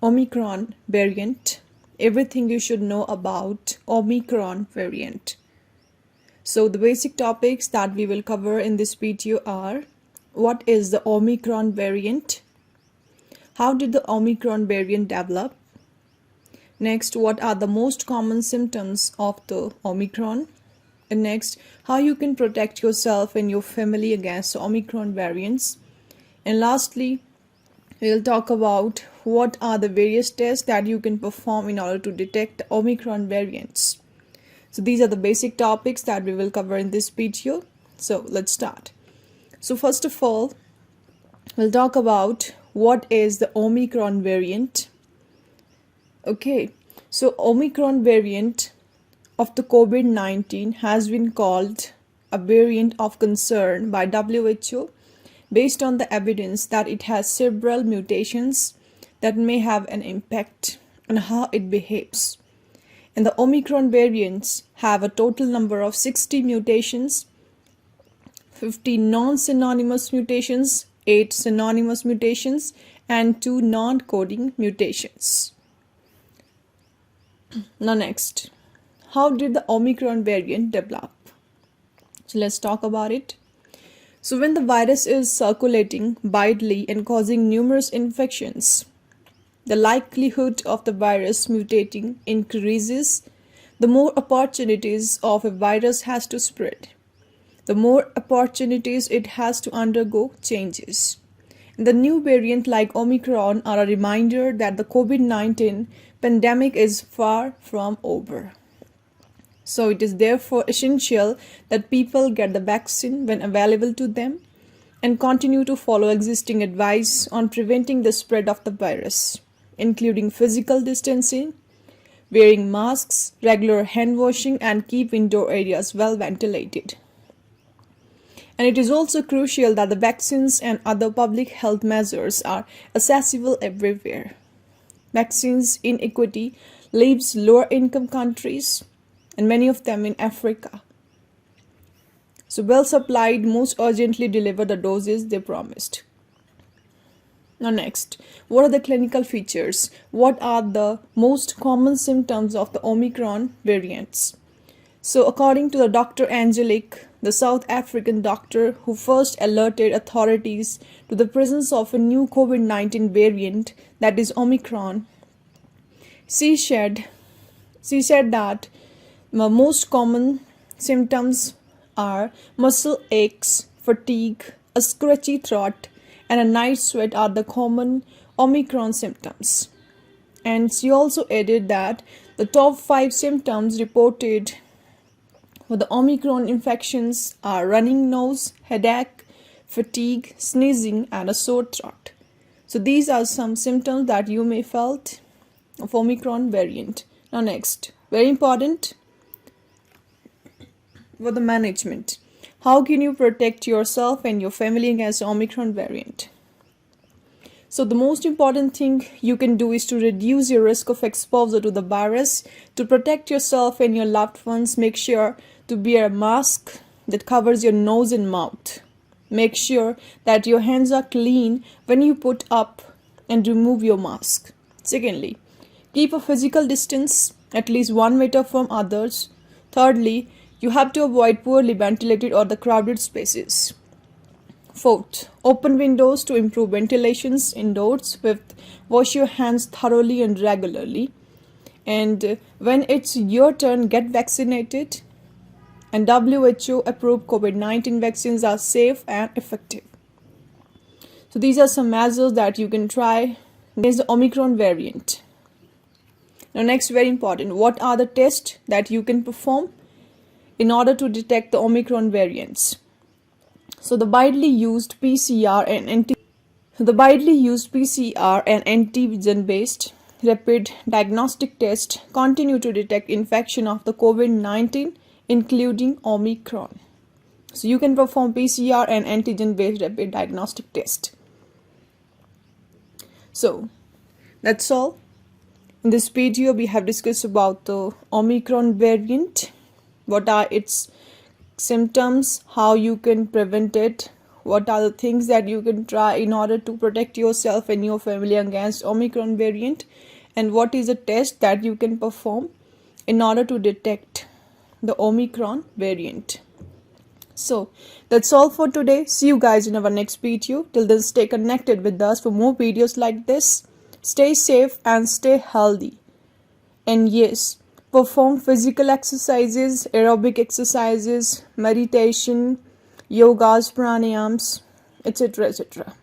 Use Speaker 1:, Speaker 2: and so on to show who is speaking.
Speaker 1: Omicron variant. Everything you should know about Omicron variant. So the basic topics that we will cover in this video are: what is the Omicron variant? How did the Omicron variant develop? Next, what are the most common symptoms of the Omicron? And next, how you can protect yourself and your family against Omicron variants. And lastly, we'll talk about what are the various tests that you can perform in order to detect the Omicron variants. So these are the basic topics that we will cover in this video. So let's start. So first of all, we'll talk about what is the Omicron variant. Okay, so Omicron variant of the COVID-19 has been called a variant of concern by WHO based on the evidence that it has several mutations that may have an impact on how it behaves. And the Omicron variants have a total number of 60 mutations, 50 non-synonymous mutations, 8 synonymous mutations, and 2 non-coding mutations. Now next, how did the Omicron variant develop? So let's talk about it. So when the virus is circulating widely and causing numerous infections, the likelihood of the virus mutating increases. The more opportunities of a virus has to spread, the more opportunities it has to undergo changes. And the new variant like Omicron are a reminder that the COVID-19 pandemic is far from over. So it is therefore essential that people get the vaccine when available to them and continue to follow existing advice on preventing the spread of the virus, including physical distancing, wearing masks, regular hand washing, and keep indoor areas well ventilated. And it is also crucial that the vaccines and other public health measures are accessible everywhere. Vaccines inequity leaves lower income countries, and many of them in Africa. So well supplied most urgently deliver the doses they promised. Now next, what are the clinical features? What are the most common symptoms of the Omicron variants? So according to the Dr. Angelique, the South African doctor who first alerted authorities to the presence of a new COVID-19 variant, that is Omicron, she said that the most common symptoms are muscle aches, fatigue, a scratchy throat, and a night sweat are the common Omicron symptoms. And she also added that the top 5 symptoms reported for the Omicron infections are running nose, headache, fatigue, sneezing, and a sore throat. So these are some symptoms that you may felt of Omicron variant. Now next, very important, for the management. How can you protect yourself and your family against the Omicron variant? So the most important thing you can do is to reduce your risk of exposure to the virus. To protect yourself and your loved ones, make sure to wear a mask that covers your nose and mouth. Make sure that your hands are clean when you put up and remove your mask. Secondly, keep a physical distance, at least 1 meter from others. Thirdly, you have to avoid poorly ventilated or the crowded spaces. Fourth, open windows to improve ventilations indoors. Fifth, wash your hands thoroughly and regularly. And when it's your turn, get vaccinated. And WHO approved COVID-19 vaccines are safe and effective. So these are some measures that you can try against the Omicron variant. Now next, very important, what are the tests that you can perform in order to detect the Omicron variants? So the widely used PCR and antigen-based rapid diagnostic tests continue to detect infection of the COVID-19, including Omicron. So you can perform PCR and antigen-based rapid diagnostic test. So that's all. In this video, we have discussed about the Omicron variant. What are its symptoms, how you can prevent it, what are the things that you can try in order to protect yourself and your family against Omicron variant, and what is a test that you can perform in order to detect the Omicron variant. So that's all for today. See you guys in our next video. Till then, stay connected with us for more videos like this. Stay safe and stay healthy. And yes, perform physical exercises, aerobic exercises, meditation, yogas, pranayams, etc. etc.